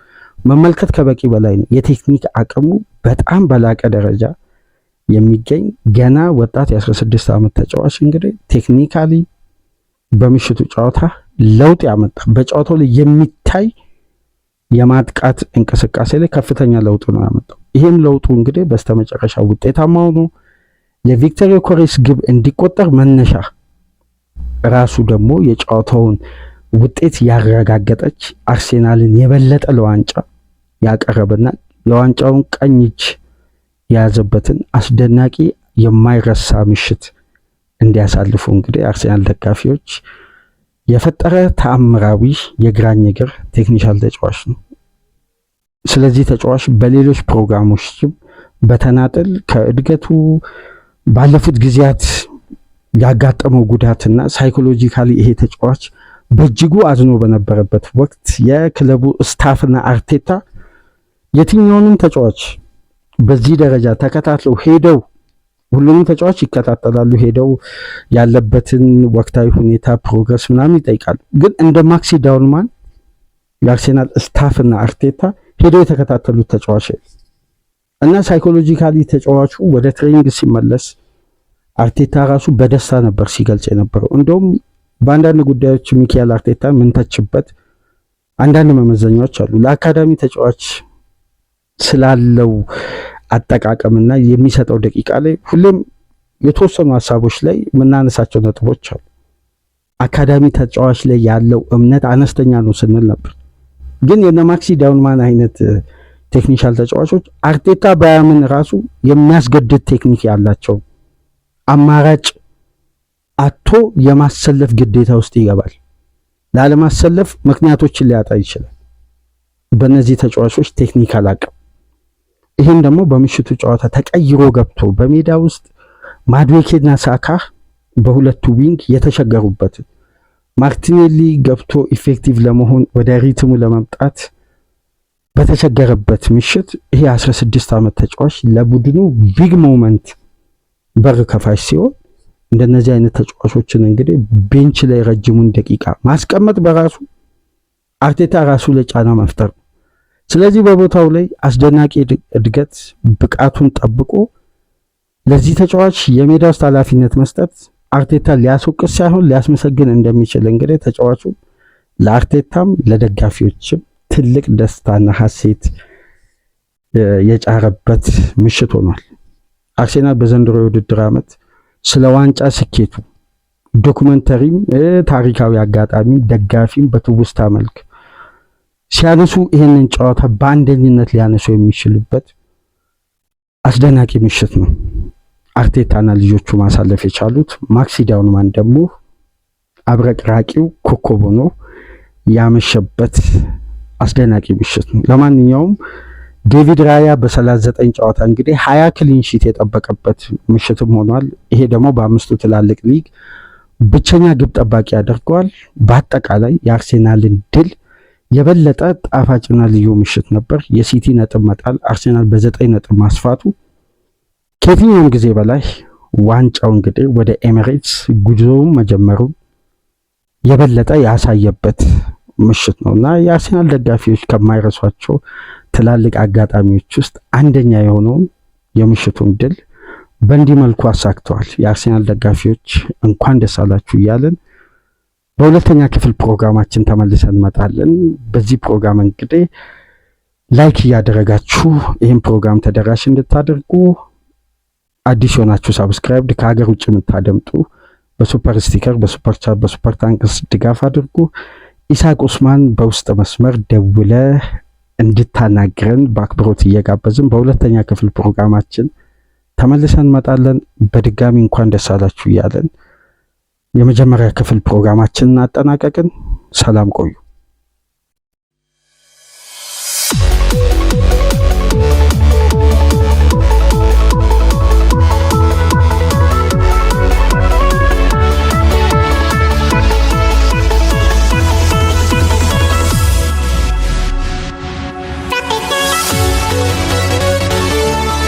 መመልከት ከበቂ በላይ ነው። የቴክኒክ አቅሙ በጣም በላቀ ደረጃ የሚገኝ ገና ወጣት የ16 ዓመት ተጫዋች እንግዲህ ቴክኒካሊ በምሽቱ ጨዋታ ለውጥ ያመጣ በጨዋታው ላይ የሚታይ የማጥቃት እንቅስቃሴ ላይ ከፍተኛ ለውጥ ነው ያመጣው። ይህም ለውጡ እንግዲህ በስተመጨረሻ ውጤታማ ሆኖ የቪክተር ዮኬሬስ ግብ እንዲቆጠር መነሻ ራሱ ደግሞ የጨዋታውን ውጤት ያረጋገጠች አርሴናልን የበለጠ ለዋንጫ ያቀረበና የዋንጫውን ቀኝ እጅ የያዘበትን አስደናቂ የማይረሳ ምሽት እንዲያሳልፉ እንግዲህ አርሴናል ደጋፊዎች የፈጠረ ተአምራዊ የግራኝ እግር ቴክኒሻል ተጫዋች ነው። ስለዚህ ተጫዋች በሌሎች ፕሮግራሞችም በተናጠል ከእድገቱ ባለፉት ጊዜያት ያጋጠመው ጉዳትና ሳይኮሎጂካሊ ይሄ ተጫዋች በእጅጉ አዝኖ በነበረበት ወቅት የክለቡ ስታፍና አርቴታ የትኛውንም ተጫዋች በዚህ ደረጃ ተከታትለው ሄደው ሁሉንም ተጫዋች ይከታተላሉ። ሄደው ያለበትን ወቅታዊ ሁኔታ ፕሮግረስ ምናምን ይጠይቃሉ። ግን እንደ ማክሲ ዳውንማን የአርሴናል ስታፍና አርቴታ ሄደው የተከታተሉት ተጫዋች እና ሳይኮሎጂካሊ ተጫዋቹ ወደ ትሬኒንግ ሲመለስ አርቴታ ራሱ በደስታ ነበር ሲገልጽ የነበረው። እንደውም በአንዳንድ ጉዳዮች ሚካኤል አርቴታ ምንተችበት አንዳንድ መመዘኛዎች አሉ። ለአካዳሚ ተጫዋች ስላለው አጠቃቀምና የሚሰጠው ደቂቃ ላይ ሁሌም የተወሰኑ ሀሳቦች ላይ የምናነሳቸው ነጥቦች አሉ። አካዳሚ ተጫዋች ላይ ያለው እምነት አነስተኛ ነው ስንል ነበር። ግን የነ ማክሲ ዳውንማን አይነት ቴክኒሻል ተጫዋቾች አርቴታ ባያምን ራሱ የሚያስገድድ ቴክኒክ ያላቸው አማራጭ አቶ የማሰለፍ ግዴታ ውስጥ ይገባል። ላለማሰለፍ ምክንያቶችን ሊያጣ ይችላል በእነዚህ ተጫዋቾች ቴክኒካል አቅም። ይህም ደግሞ በምሽቱ ጨዋታ ተቀይሮ ገብቶ በሜዳ ውስጥ ማድዌኬና ሳካ በሁለቱ ዊንግ የተቸገሩበት ማርቲኔሊ ገብቶ ኢፌክቲቭ ለመሆን ወደ ሪትሙ ለመምጣት በተቸገረበት ምሽት ይሄ 16 ዓመት ተጫዋች ለቡድኑ ቢግ ሞመንት በር ከፋሽ ሲሆን እንደነዚህ አይነት ተጫዋቾችን እንግዲህ ቤንች ላይ ረጅሙን ደቂቃ ማስቀመጥ በራሱ አርቴታ ራሱ ለጫና መፍጠር። ስለዚህ በቦታው ላይ አስደናቂ እድገት ብቃቱን ጠብቆ ለዚህ ተጫዋች የሜዳ ውስጥ ኃላፊነት መስጠት አርቴታ ሊያስወቅስ ሳይሆን ሊያስመሰግን እንደሚችል እንግዲህ ተጫዋቹ ለአርቴታም ለደጋፊዎችም ትልቅ ደስታና ሐሴት የጫረበት ምሽት ሆኗል። አርሴናል በዘንድሮ የውድድር ዓመት ስለ ዋንጫ ስኬቱ ዶኩመንተሪም ታሪካዊ አጋጣሚ ደጋፊም በትውስታ መልክ ሲያነሱ ይህንን ጨዋታ በአንደኝነት ሊያነሱ የሚችሉበት አስደናቂ ምሽት ነው አርቴታና ልጆቹ ማሳለፍ የቻሉት። ማክሲ ዳውንማን ደግሞ አብረቅራቂው ኮከብ ሆኖ ያመሸበት አስደናቂ ምሽት ነው። ለማንኛውም ዴቪድ ራያ በ39 ጨዋታ እንግዲህ 20 ክሊን ሺት የጠበቀበት ምሽትም ሆኗል። ይሄ ደግሞ በአምስቱ ትላልቅ ሊግ ብቸኛ ግብ ጠባቂ ያደርገዋል። በአጠቃላይ የአርሴናልን ድል የበለጠ ጣፋጭና ልዩ ምሽት ነበር። የሲቲ ነጥብ መጣል አርሴናል በ9 ነጥብ ማስፋቱ ከየትኛውም ጊዜ በላይ ዋንጫው እንግዲህ ወደ ኤሚሬትስ ጉዞውን መጀመሩ የበለጠ ያሳየበት ምሽት ነውና የአርሴናል ደጋፊዎች ከማይረሷቸው ትላልቅ አጋጣሚዎች ውስጥ አንደኛ የሆነውን የምሽቱን ድል በእንዲህ መልኩ አሳክተዋል። የአርሴናል ደጋፊዎች እንኳን ደስ አላችሁ እያለን በሁለተኛ ክፍል ፕሮግራማችን ተመልሰን እንመጣለን። በዚህ ፕሮግራም እንግዲህ ላይክ እያደረጋችሁ ይህን ፕሮግራም ተደራሽ እንድታደርጉ፣ አዲስ የሆናችሁ ሳብስክራይብ፣ ከሀገር ውጭ የምታደምጡ በሱፐር ስቲከር፣ በሱፐር ቻት፣ በሱፐር ታንክስ ድጋፍ አድርጉ። ኢሳቅ ኡስማን በውስጥ መስመር ደውለ እንድታናግረን በአክብሮት እየጋበዝን በሁለተኛ ክፍል ፕሮግራማችን ተመልሰን እንመጣለን። በድጋሚ እንኳን ደስ አላችሁ እያለን የመጀመሪያ ክፍል ፕሮግራማችንን አጠናቀቅን። ሰላም ቆዩ።